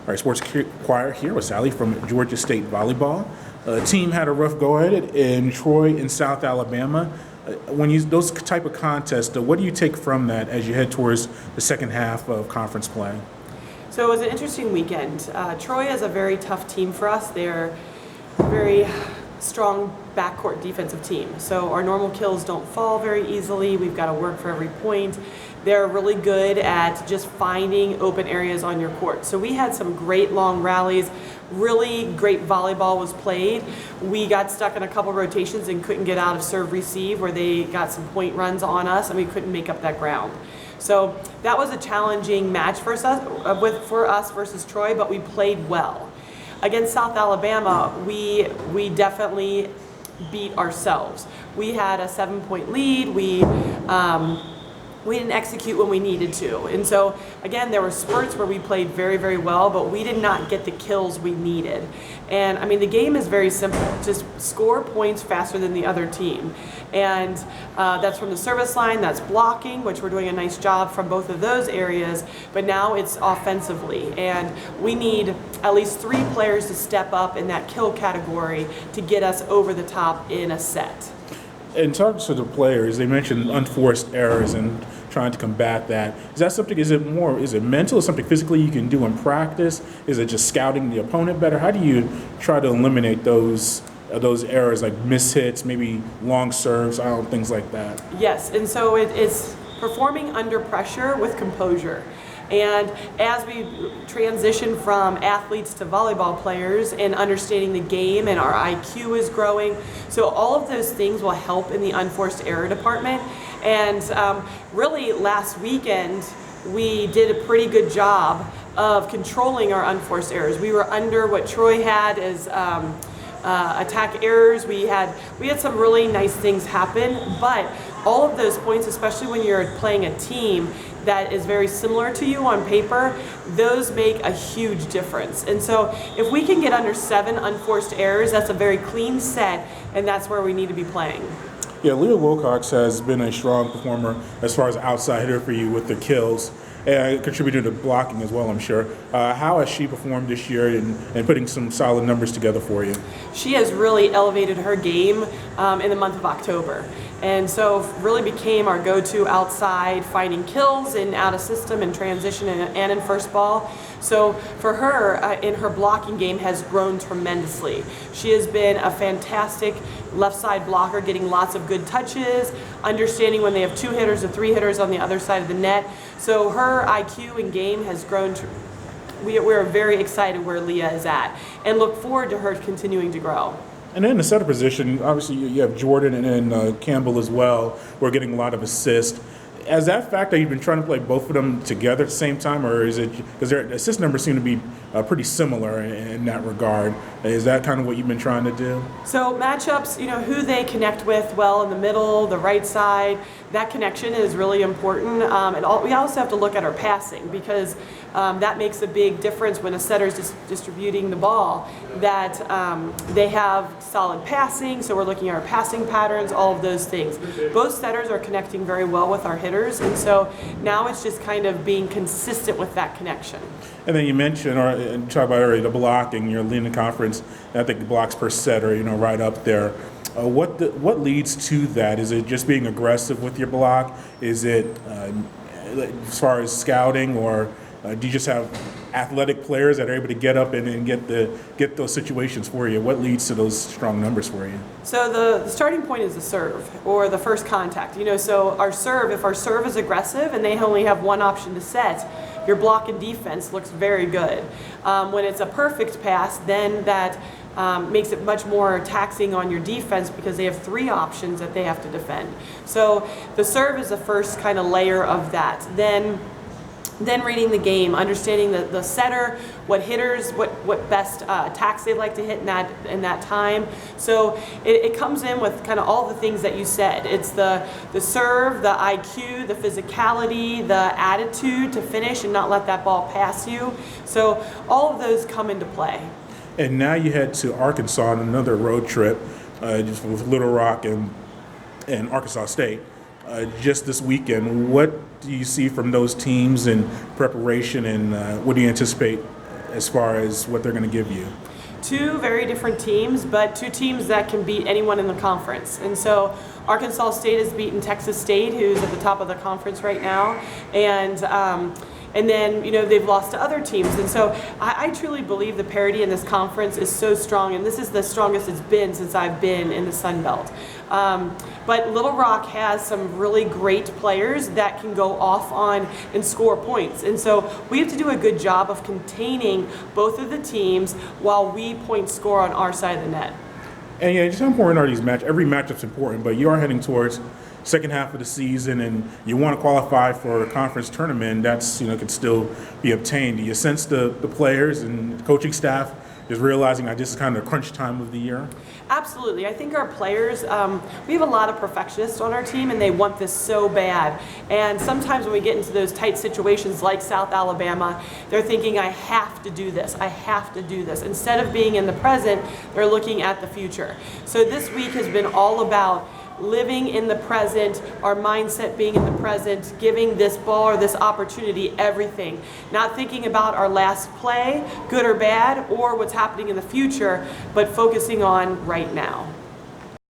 All right, Sports Inquirer here with Sally from Georgia State Volleyball. Team had a rough go at it in Troy in South Alabama. Those type of contests, what do you take from that as you head towards the second half of conference play? So it was an interesting weekend. Troy is a very tough team for us. They're a very strong backcourt defensive team. So our normal kills don't fall very easily. We've got to work for every point. They're really good at just finding open areas on your court. So we had some great long rallies. Really great volleyball was played. We got stuck in a couple rotations and couldn't get out of serve receive, where they got some point runs on us and we couldn't make up that ground. So that was a challenging match for us versus Troy, but we played well. Against South Alabama, we definitely beat ourselves. We had a 7-point lead. We didn't execute when we needed to. And so, again, there were spurts where we played very, very well, but we did not get the kills we needed. And, I mean, the game is very simple. Just score points faster than the other team. And that's from the service line, that's blocking, which we're doing a nice job from both of those areas, but now it's offensively. And we need at least 3 players to step up in that kill category to get us over the top in a set. In talking to the players, they mentioned unforced errors and trying to combat that. Is that something, is it mental, something physically you can do in practice? Is it just scouting the opponent better? How do you try to eliminate those errors, like miss hits, maybe long serves, things like that? Yes, and so it's performing under pressure with composure. And as we transition from athletes to volleyball players and understanding the game, and our IQ is growing, so all of those things will help in the unforced error department. And really last weekend, we did a pretty good job of controlling our unforced errors. We were under what Troy had as attack errors. We had some really nice things happen, but all of those points, especially when you're playing a team that is very similar to you on paper, those make a huge difference. And so if we can get under 7 unforced errors, that's a very clean set, and that's where we need to be playing. Yeah, Leah Wilcox has been a strong performer as far as outside hitter for you with the kills, and contributed to blocking as well, I'm sure. How has she performed this year in putting some solid numbers together for you? She has really elevated her game in the month of October. And so really became our go-to outside, finding kills and out of system and transition and in first ball. So for her, in her blocking game has grown tremendously. She has been a fantastic left side blocker, getting lots of good touches, understanding when they have 2 hitters or 3 hitters on the other side of the net. So her IQ and game has grown. We're very excited where Leah is at and look forward to her continuing to grow. And then in the setter position, obviously you have Jordan and Campbell as well. We're getting a lot of assists. Has that fact that you've been trying to play both of them together at the same time, or is it because their assist numbers seem to be pretty similar in that regard? Is that kind of what you've been trying to do? So matchups, who they connect with well in the middle, the right side, that connection is really important. We also have to look at our passing, because that makes a big difference when a setter is distributing the ball, that they have solid passing, so we're looking at our passing patterns, all of those things. Both setters are connecting very well with our hitters, and so now it's just kind of being consistent with that connection. And then you mentioned, or talk about already, the blocking. You're leading the conference. I think the blocks per set are right up there. What leads to that? Is it just being aggressive with your block? Is it as far as scouting, or do you just have athletic players that are able to get up and get those situations for you? What leads to those strong numbers for you? So the starting point is the serve, or the first contact. So if our serve is aggressive and they only have one option to set, your block and defense looks very good. When it's a perfect pass, then that makes it much more taxing on your defense, because they have 3 options that they have to defend. So the serve is the first kind of layer of that. Then reading the game, understanding the setter, what hitters, what best attacks they like to hit in that time. So it comes in with kind of all the things that you said. It's the serve, the IQ, the physicality, the attitude to finish and not let that ball pass you. So all of those come into play. And now you head to Arkansas on another road trip, just with Little Rock and Arkansas State. Just this weekend, what do you see from those teams in preparation, and what do you anticipate as far as what they're going to give you? Two very different teams, but two teams that can beat anyone in the conference. And so Arkansas State has beaten Texas State, who's at the top of the conference right now, and then, they've lost to other teams. And so I truly believe the parity in this conference is so strong, and this is the strongest it's been since I've been in the Sun Belt. But Little Rock has some really great players that can go off on and score points. And so we have to do a good job of containing both of the teams while we point score on our side of the net. And just how important are these matches? Every matchup's important, but you are heading towards second half of the season, and you want to qualify for a conference tournament. That's can still be obtained. Do you sense the players and coaching staff is realizing that this is kind of the crunch time of the year? Absolutely. I think our players, we have a lot of perfectionists on our team, and they want this so bad. And sometimes when we get into those tight situations like South Alabama, they're thinking, I have to do this. I have to do this. Instead of being in the present, they're looking at the future. So this week has been all about living in the present, our mindset being in the present, giving this ball or this opportunity everything. Not thinking about our last play, good or bad, or what's happening in the future, but focusing on right now.